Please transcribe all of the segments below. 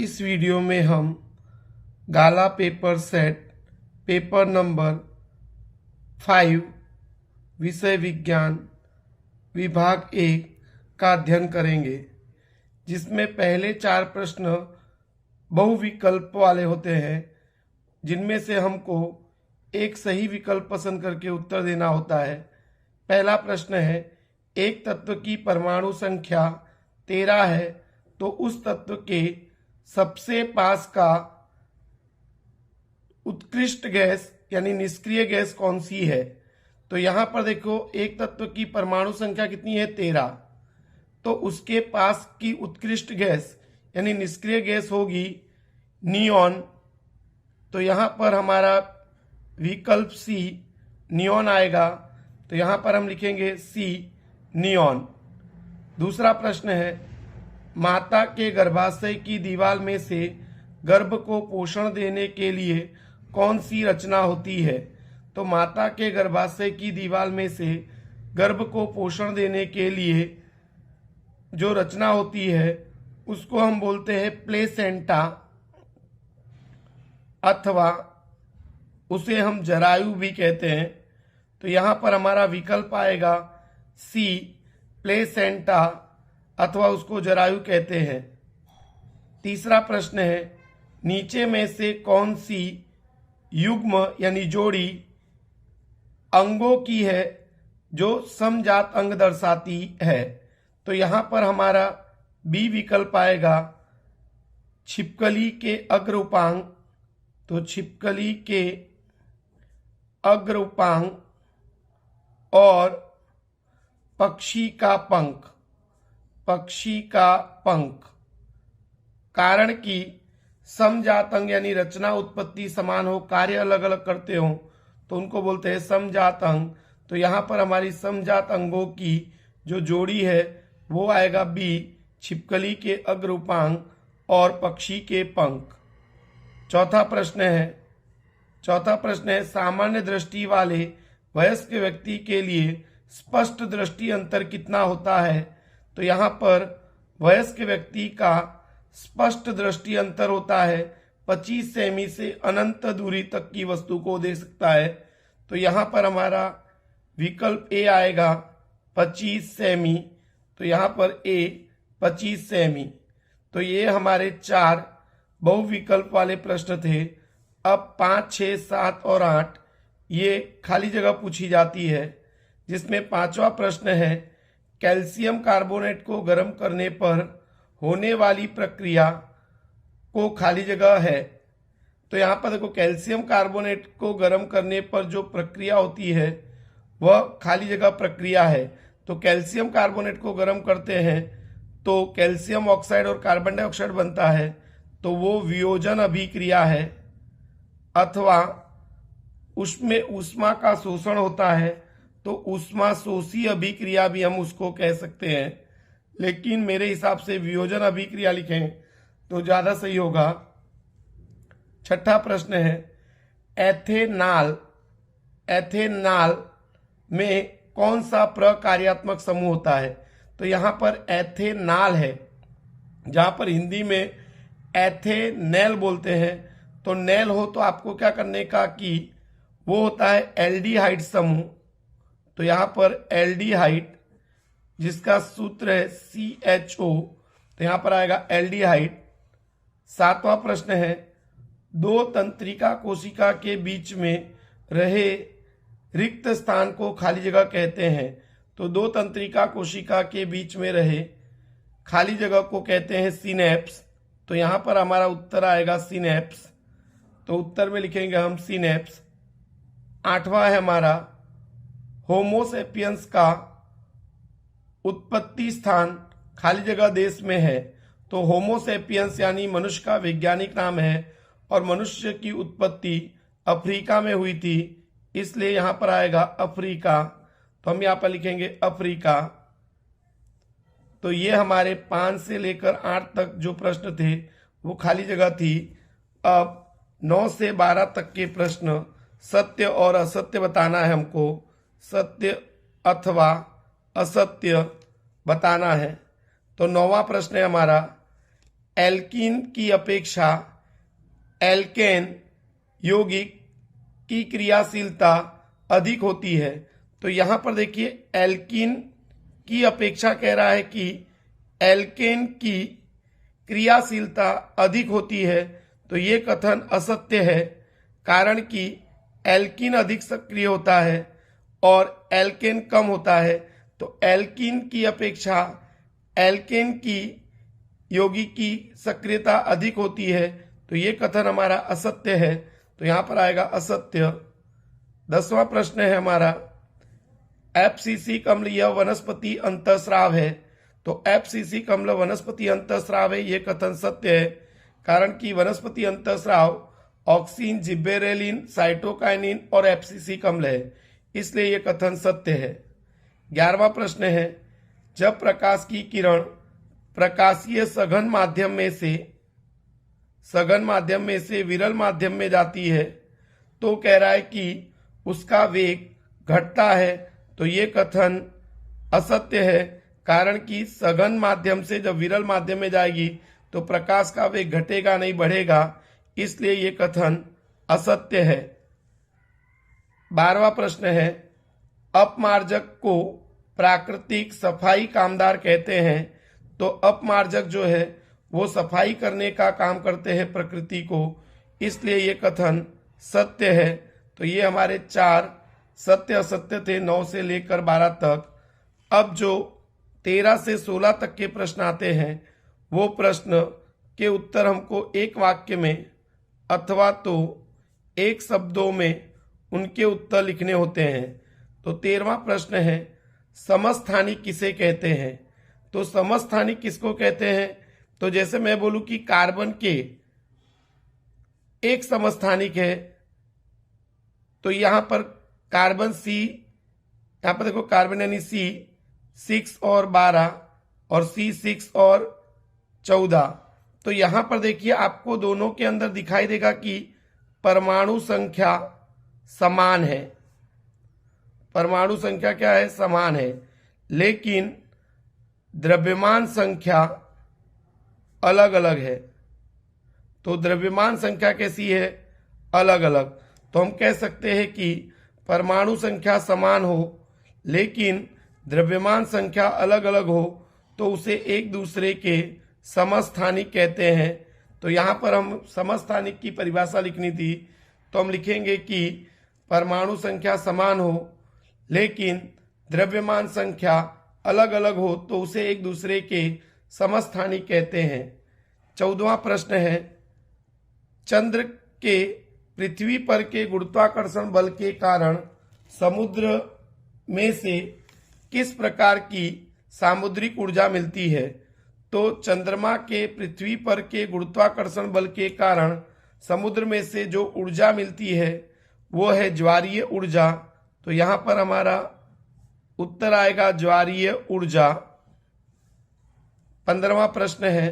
इस वीडियो में हम गाला पेपर सेट पेपर नंबर 5 विषय विज्ञान विभाग 1 का अध्ययन करेंगे, जिसमें पहले 4 प्रश्न बहुविकल्प वाले होते हैं, जिनमें से हमको एक सही विकल्प पसंद करके उत्तर देना होता है। पहला प्रश्न है, एक तत्व की परमाणु संख्या 13 है तो उस तत्व के सबसे पास का उत्कृष्ट गैस यानी निष्क्रिय गैस कौन सी है। तो यहां पर देखो, एक तत्व की परमाणु संख्या कितनी है 13, तो उसके पास की उत्कृष्ट गैस यानी निष्क्रिय गैस होगी नियॉन। तो यहां पर हमारा विकल्प सी नियॉन आएगा, तो यहां पर हम लिखेंगे सी नियॉन। दूसरा प्रश्न है, माता के गर्भाशय की दीवार में से गर्भ को पोषण देने के लिए कौन सी रचना होती है। तो माता के गर्भाशय की दीवार में से गर्भ को पोषण देने के लिए जो रचना होती है उसको हम बोलते हैं प्लेसेंटा, अथवा उसे हम जरायु भी कहते हैं। तो यहां पर हमारा विकल्प आएगा सी प्लेसेंटा, अथवा उसको जरायु कहते हैं। तीसरा प्रश्न है, नीचे में से कौन सी युग्म यानी जोड़ी अंगों की है जो समजात अंग दर्शाती है। तो यहां पर हमारा बी विकल्प आएगा छिपकली के अग्र उपांग। तो छिपकली के अग्र उपांग और पक्षी का पंख, पक्षी का पंख। कारण कि समजात अंग यानी रचना उत्पत्ति समान हो, कार्य अलग अलग करते हो, तो उनको बोलते हैं समजात अंग। तो यहां पर हमारी समजात अंगों की जो जोड़ी है वो आएगा बी छिपकली के अग्र उपांग और पक्षी के पंख। चौथा प्रश्न है, सामान्य दृष्टि वाले वयस्क व्यक्ति के लिए स्पष्ट दृष्टि अंतर कितना होता है। तो यहां पर वयस्क व्यक्ति का स्पष्ट दृष्टि अंतर होता है 25 सेमी से अनंत दूरी तक की वस्तु को देख सकता है। तो यहां पर हमारा विकल्प ए आएगा 25 सेमी। तो यहां पर ए 25 सेमी। तो ये हमारे 4 बहुविकल्प वाले प्रश्न थे। अब 5, 6, 7 और 8 ये खाली जगह पूछी जाती है, जिसमें 5वां प्रश्न है, कैल्शियम कार्बोनेट को गर्म करने पर होने वाली प्रक्रिया को खाली जगह है। तो यहां पर देखो, कैल्शियम कार्बोनेट को गर्म करने पर जो प्रक्रिया होती है वह खाली जगह प्रक्रिया है। तो कैल्शियम कार्बोनेट को गर्म करते हैं तो कैल्शियम ऑक्साइड और कार्बन डाइऑक्साइड बनता है, तो वो वियोजन अभिक्रिया है। अथवा उसमें ऊष्मा का शोषण होता है, तो ऊष्मा शोषी अभिक्रिया भी हम उसको कह सकते हैं, लेकिन मेरे हिसाब से वियोजन अभिक्रिया लिखें तो ज्यादा सही होगा। छठा प्रश्न है, एथेनॉल में कौन सा प्रकार्यात्मक समूह होता है। तो यहां पर एथेनॉल है, जहां पर हिंदी में एथेनेल बोलते हैं। तो नेल हो तो आपको क्या करने का कि वो होता है एल्डिहाइड समूह। तो यहां पर एल्डिहाइड, जिसका सूत्र है CHO, तो यहां पर आएगा एल्डिहाइड। 7वां प्रश्न है, 2 तंत्रिका कोशिका के बीच में रहे रिक्त स्थान को खाली जगह कहते हैं। तो 2 तंत्रिका कोशिका के बीच में रहे खाली जगह को कहते हैं सिनेप्स। तो यहां पर हमारा उत्तर आएगा सिनेप्स। तो उत्तर में लिखेंगे हम सिनेप्स। 8वां है हमारा, होमोसेपियंस का उत्पत्ति स्थान खाली जगह देश में है। तो होमोसेपियंस यानी मनुष्य का वैज्ञानिक नाम है, और मनुष्य की उत्पत्ति अफ्रीका में हुई थी, इसलिए यहां पर आएगा अफ्रीका। तो हम यहां पर लिखेंगे अफ्रीका। तो ये हमारे 5 से लेकर 8 तक जो प्रश्न थे वो खाली जगह थी। अब 9 से 12 तक के प्रश्न सत्य और असत्य बताना है हमको, सत्य अथवा असत्य बताना है। तो 9वां प्रश्न है हमारा, एल्कीन की अपेक्षा एल्केन यौगिक की क्रियाशीलता अधिक होती है। तो यहां पर देखिए एल्कीन की अपेक्षा कह रहा है कि एल्केन की क्रियाशीलता अधिक होती है, तो ये कथन असत्य है, कारण कि एल्कीन अधिक सक्रिय होता है और एल्केन कम होता है। तो एल्कीन की अपेक्षा एल्केन की यौगिक की सक्रियता अधिक होती है, तो ये कथन हमारा असत्य है। तो यहां पर आएगा असत्य। 10वां प्रश्न है हमारा, एफसीसी कम्ल यह वनस्पति अंतःस्राव है। तो एफसीसी कम्ल वनस्पति अंतःस्राव है, यह कथन सत्य है, कारण कि वनस्पति अंतःस्राव ऑक्सीन, जिब्बेरेलिन, साइटोकाइनिन और एफसीसी कम्ल है, इसलिए यह कथन सत्य है। 11वां प्रश्न है, जब प्रकाश की किरण प्रकाशीय सघन माध्यम में से विरल माध्यम में जाती है, तो कह रहा है कि उसका वेग घटता है। तो ये कथन असत्य है, कारण कि सघन माध्यम से जब विरल माध्यम में जाएगी तो प्रकाश का वेग घटेगा नहीं, बढ़ेगा, इसलिए ये कथन असत्य है। 12वां प्रश्न है, अपमार्जक को प्राकृतिक सफाई कामदार कहते हैं। तो अपमार्जक जो है वो सफाई करने का काम करते हैं प्रकृति को, इसलिए ये कथन सत्य है। तो ये हमारे 4 सत्य असत्य थे, 9 से लेकर 12 तक। अब जो 13 से 16 तक के प्रश्न आते हैं, वो प्रश्न के उत्तर हमको एक वाक्य में अथवा तो एक शब्दों में उनके उत्तर लिखने होते हैं। तो 13वां प्रश्न है, समस्थानिक किसे कहते हैं। तो समस्थानिक किसको कहते हैं, तो जैसे मैं बोलूं कि कार्बन के एक समस्थानिक है, तो यहां पर कार्बन सी, यहां पर देखो कार्बन यानी सी 6 और 12 और सी 6 और 14। तो यहां पर देखिए आपको दोनों के अंदर दिखाई देगा कि परमाणु संख्या समान है। परमाणु संख्या क्या है, समान है, लेकिन द्रव्यमान संख्या अलग अलग है। तो द्रव्यमान संख्या कैसी है, अलग अलग। तो हम कह सकते हैं कि परमाणु संख्या समान हो लेकिन द्रव्यमान संख्या अलग अलग हो, तो उसे एक दूसरे के समस्थानिक कहते हैं। तो यहां पर हम समस्थानिक की परिभाषा लिखनी थी, तो हम लिखेंगे कि परमाणु संख्या समान हो लेकिन द्रव्यमान संख्या अलग अलग हो, तो उसे एक दूसरे के समस्थानिक कहते हैं। 14वां प्रश्न है, चंद्र के पृथ्वी पर के गुरुत्वाकर्षण बल के कारण समुद्र में से किस प्रकार की सामुद्रिक ऊर्जा मिलती है। तो चंद्रमा के पृथ्वी पर के गुरुत्वाकर्षण बल के कारण समुद्र में से जो ऊर्जा मिलती है वो है ज्वारीय ऊर्जा। तो यहां पर हमारा उत्तर आएगा ज्वारीय ऊर्जा। 15वां प्रश्न है,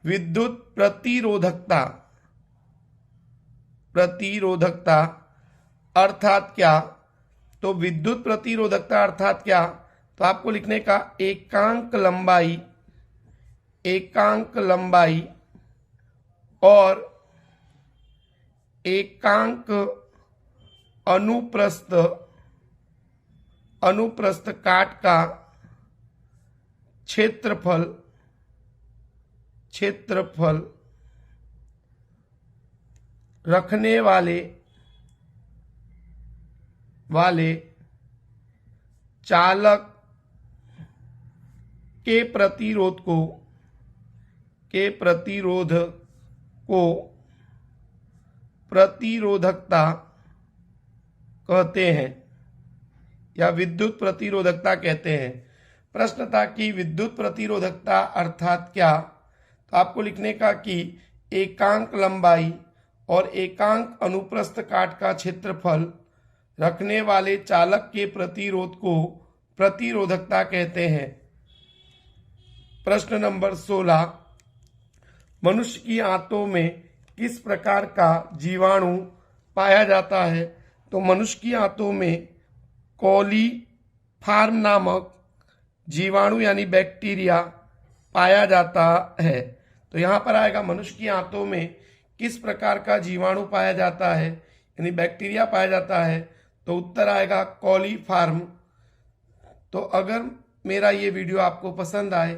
विद्युत प्रतिरोधकता अर्थात क्या। तो विद्युत प्रतिरोधकता अर्थात क्या, तो आपको लिखने का एकांक लंबाई और एकांक अनुप्रस्थ काट का क्षेत्रफल रखने वाले चालक के प्रतिरोध को प्रतिरोधकता कहते हैं या विद्युत प्रतिरोधकता कहते हैं। प्रश्न था कि विद्युत प्रतिरोधकता अर्थात क्या। तो आपको लिखने का कि एकांक लंबाई और एकांक अनुप्रस्थ काट का क्षेत्रफल रखने वाले चालक के प्रतिरोध को प्रतिरोधकता कहते हैं। प्रश्न नंबर 16, मनुष्य की आंतों में किस प्रकार का जीवाणु पाया जाता है। तो मनुष्य की आंतों में कोलीफॉर्म नामक जीवाणु यानी बैक्टीरिया पाया जाता है। तो यहाँ पर आएगा मनुष्य की आंतों में किस प्रकार का जीवाणु पाया जाता है, यानी बैक्टीरिया पाया जाता है। तो उत्तर आएगा कॉलीफॉर्म। तो अगर मेरा ये वीडियो आपको पसंद आए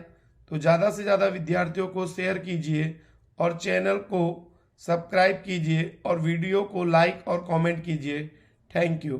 तो ज़्यादा से ज़्यादा विद्यार्थियों को शेयर कीजिए और चैनल को सब्सक्राइब कीजिए और वीडियो को लाइक और कमेंट कीजिए। Thank you.